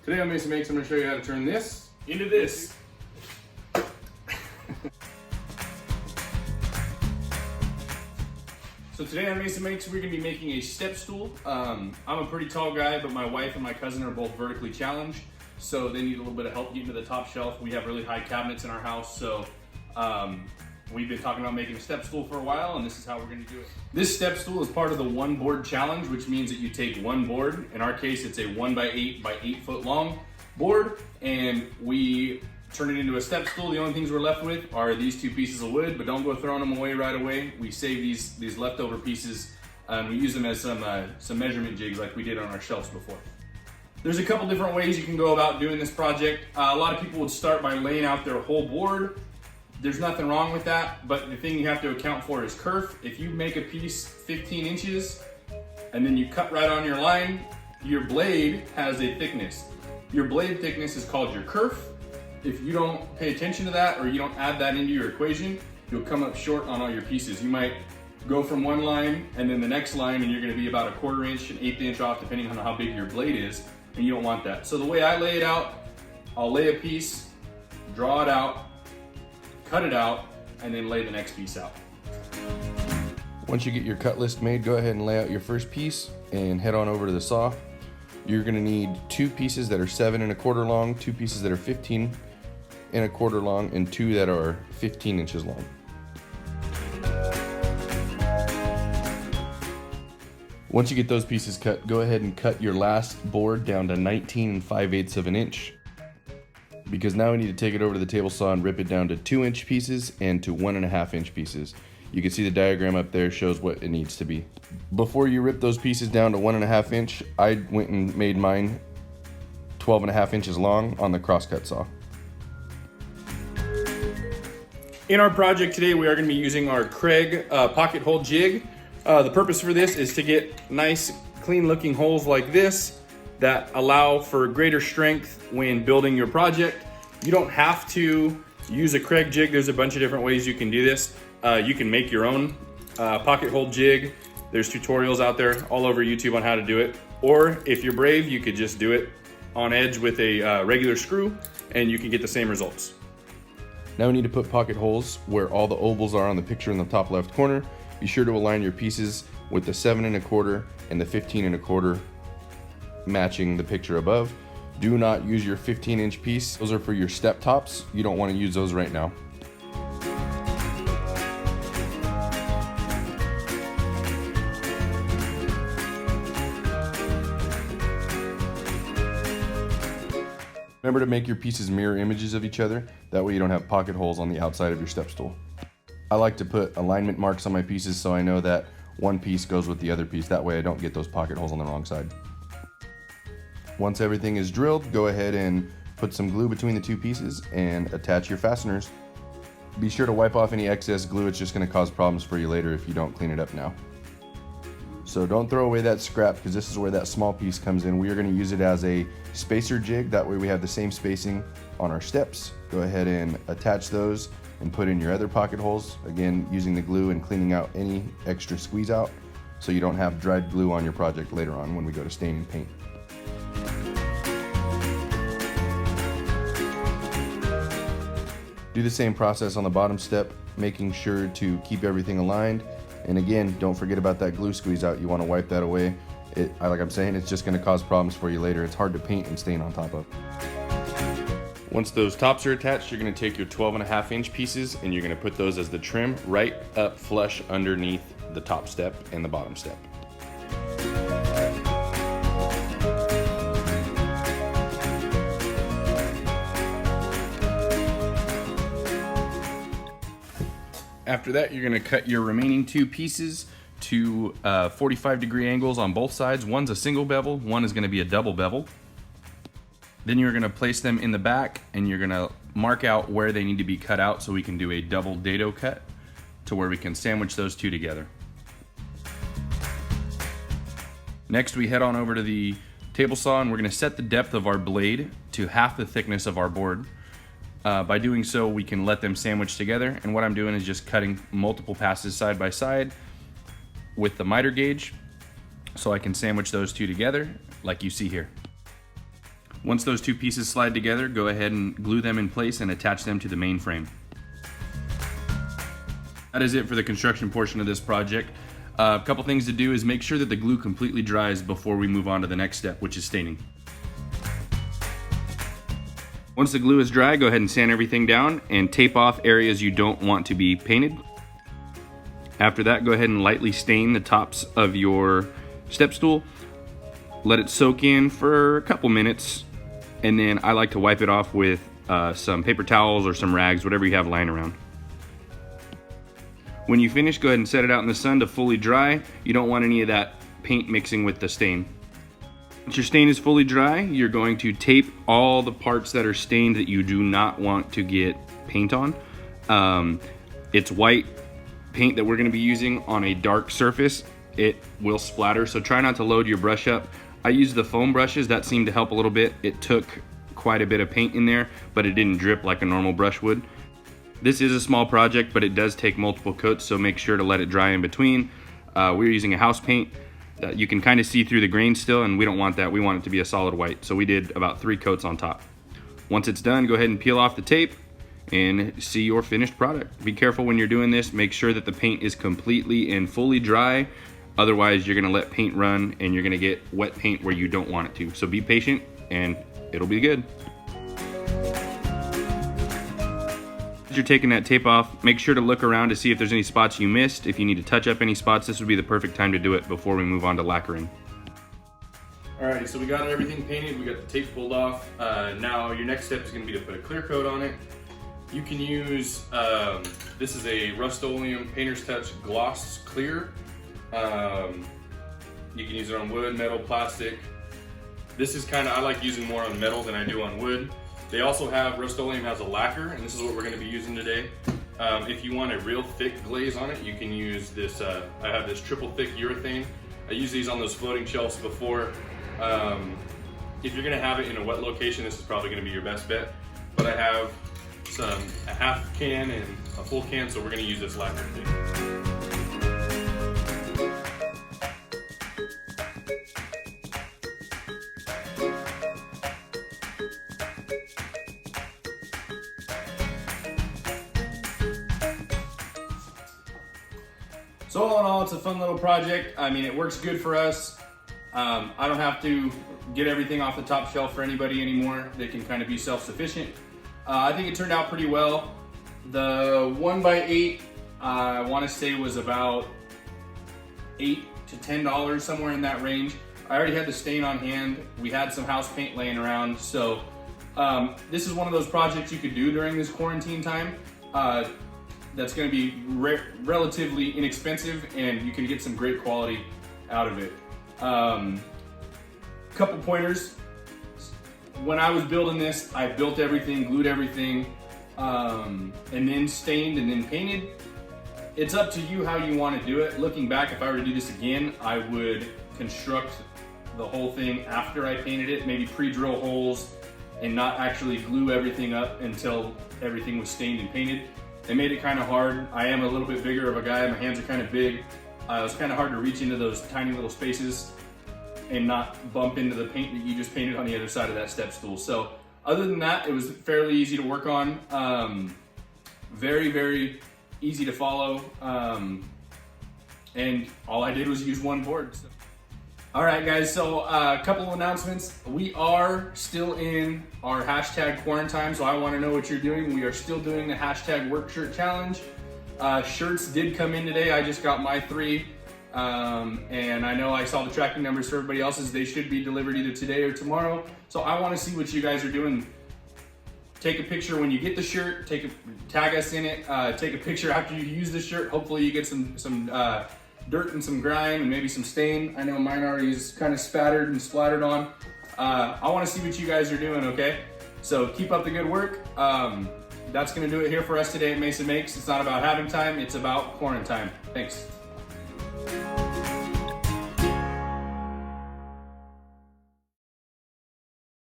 Today on Mesa Makes, I'm going to show you how to turn this into this. So today on Mesa Makes, we're going to be making a step stool. I'm a pretty tall guy, but my wife and my cousin are both vertically challenged, so they need a little bit of help getting to the top shelf. We have really high cabinets in our house, so we've been talking about making a step stool for a while, and this is how we're going to do it. This step stool is part of the one board challenge, which means that you take one board. In our case, it's a 1x8 by 8 foot long board, and we turn it into a step stool. The only things we're left with are these two pieces of wood, but don't go throwing them away right away. We save these leftover pieces, and we use them as some measurement jigs like we did on our shelves before. There's a couple different ways you can go about doing this project. A lot of people would start by laying out their whole board. There's nothing wrong with that, but the thing you have to account for is kerf. If you make a piece 15 inches and then you cut right on your line, your blade has a thickness. Your blade thickness is called your kerf. If you don't pay attention to that or you don't add that into your equation, you'll come up short on all your pieces. You might go from one line and then the next line and you're gonna be about 1/4 inch, 1/8 inch off depending on how big your blade is, and you don't want that. So the way I lay it out, I'll lay a piece, draw it out, cut it out, and then lay the next piece out. Once you get your cut list made, go ahead and lay out your first piece and head on over to the saw. You're gonna need 2 pieces that are 7 1/4 long, 2 pieces that are 15 1/4 long, and 2 that are 15 inches long. Once you get those pieces cut, go ahead and cut your last board down to 19 5/8 of an inch. Because now we need to take it over to the table saw and rip it down to 2-inch pieces and to 1.5 inch pieces. You can see the diagram up there shows what it needs to be. Before you rip those pieces down to 1.5 inch, I went and made mine 12.5 inches long on the crosscut saw. In our project today, we are going to be using our Craig pocket hole jig. The purpose for this is to get nice, clean looking holes like this that allow for greater strength when building your project. You don't have to use a Craig jig. There's a bunch of different ways you can do this. You can make your own pocket hole jig. There's tutorials out there all over YouTube on how to do it. Or if you're brave, you could just do it on edge with a regular screw and you can get the same results. Now we need to put pocket holes where all the ovals are on the picture in the top left corner. Be sure to align your pieces with the 7 1/4 and the 15 1/4 matching the picture above. Do not use your 15-inch piece. Those are for your step tops. You don't want to use those right now. Remember to make your pieces mirror images of each other. That way you don't have pocket holes on the outside of your step stool. I like to put alignment marks on my pieces so I know that one piece goes with the other piece. That way I don't get those pocket holes on the wrong side. Once everything is drilled, go ahead and put some glue between the 2 pieces and attach your fasteners. Be sure to wipe off any excess glue. It's just going to cause problems for you later if you don't clean it up now. So don't throw away that scrap, because this is where that small piece comes in. We are going to use it as a spacer jig. That way we have the same spacing on our steps. Go ahead and attach those and put in your other pocket holes. Again, using the glue and cleaning out any extra squeeze out so you don't have dried glue on your project later on when we go to staining paint. Do the same process on the bottom step, making sure to keep everything aligned. And again, don't forget about that glue squeeze out. You want to wipe that away. Like I'm saying, it's just going to cause problems for you later. It's hard to paint and stain on top of. Once those tops are attached, you're going to take your 12.5 inch pieces and you're going to put those as the trim right up flush underneath the top step and the bottom step. After that, you're gonna cut your remaining 2 pieces to 45-degree angles on both sides. One's a single bevel, one is gonna be a double bevel. Then you're gonna place them in the back and you're gonna mark out where they need to be cut out so we can do a double dado cut to where we can sandwich those 2 together. Next, we head on over to the table saw and we're gonna set the depth of our blade to half the thickness of our board. By doing so, we can let them sandwich together, and what I'm doing is just cutting multiple passes side by side with the miter gauge so I can sandwich those 2 together like you see here. Once those two pieces slide together, go ahead and glue them in place and attach them to the main frame. That is it for the construction portion of this project. A couple things to do is make sure that the glue completely dries before we move on to the next step, which is staining. Once the glue is dry, go ahead and sand everything down and tape off areas you don't want to be painted. After that, go ahead and lightly stain the tops of your step stool. Let it soak in for a couple minutes, and then I like to wipe it off with some paper towels or some rags, whatever you have lying around. When you finish, go ahead and set it out in the sun to fully dry. You don't want any of that paint mixing with the stain. Once your stain is fully dry, you're going to tape all the parts that are stained that you do not want to get paint on. It's white paint that we're going to be using on a dark surface. It will splatter, so try not to load your brush up. I used the foam brushes. That seemed to help a little bit. It took quite a bit of paint in there, but it didn't drip like a normal brush would. This is a small project, but it does take multiple coats, so make sure to let it dry in between. We're using a house paint. You can kind of see through the grain still, and we don't want that. We want it to be a solid white, so we did about 3 coats on top. Once it's done, go ahead and peel off the tape and see your finished product. Be careful when you're doing this. Make sure that the paint is completely and fully dry. Otherwise, you're gonna let paint run and you're gonna get wet paint where you don't want it to. So be patient and it'll be good. As you're taking that tape off, make sure to look around to see if there's any spots you missed. If you need to touch up any spots, this would be the perfect time to do it before we move on to lacquering. Alrighty, so we got everything painted, we got the tape pulled off. Now your next step is gonna be to put a clear coat on it. You can use, this is a Rust-Oleum Painter's Touch Gloss Clear. You can use it on wood, metal, plastic. This is kind of, I like using more on metal than I do on wood. They also have, Rust-Oleum has a lacquer, and this is what we're gonna be using today. If you want a real thick glaze on it, you can use this, I have this triple thick urethane. I use these on those floating shelves before. If you're gonna have it in a wet location, this is probably gonna be your best bet. But I have a half can and a full can, so we're gonna use this lacquer thing. So all in all, it's a fun little project. I mean, it works good for us. I don't have to get everything off the top shelf for anybody anymore. They can kind of be self-sufficient. I think it turned out pretty well. The 1x8, I want to say was about $8 to $10, somewhere in that range. I already had the stain on hand. We had some house paint laying around. So this is one of those projects you could do during this quarantine time. That's going to be relatively inexpensive, and you can get some great quality out of it. Couple pointers. When I was building this, I built everything, glued everything, and then stained and then painted. It's up to you how you want to do it. Looking back, if I were to do this again, I would construct the whole thing after I painted it, maybe pre-drill holes and not actually glue everything up until everything was stained and painted. It made it kind of hard. I am a little bit bigger of a guy. My hands are kind of big. It was kind of hard to reach into those tiny little spaces and not bump into the paint that you just painted on the other side of that step stool. So other than that, it was fairly easy to work on. Very, very easy to follow. And all I did was use one board. So. All right, guys, so a couple of announcements. We are still in our hashtag quarantine, so I want to know what you're doing. We are still doing the hashtag work shirt challenge. Shirts did come in today. I just got my 3. And I know I saw the tracking numbers for everybody else's. They should be delivered either today or tomorrow. So I want to see what you guys are doing. Take a picture when you get the shirt, tag us in it, take a picture after you use the shirt. Hopefully you get some dirt and some grime and maybe some stain. I know mine already is kind of spattered and splattered on. I want to see what you guys are doing, okay? So keep up the good work. That's gonna do it here for us today at Mesa Makes. It's not about having time, it's about quarantine. Thanks.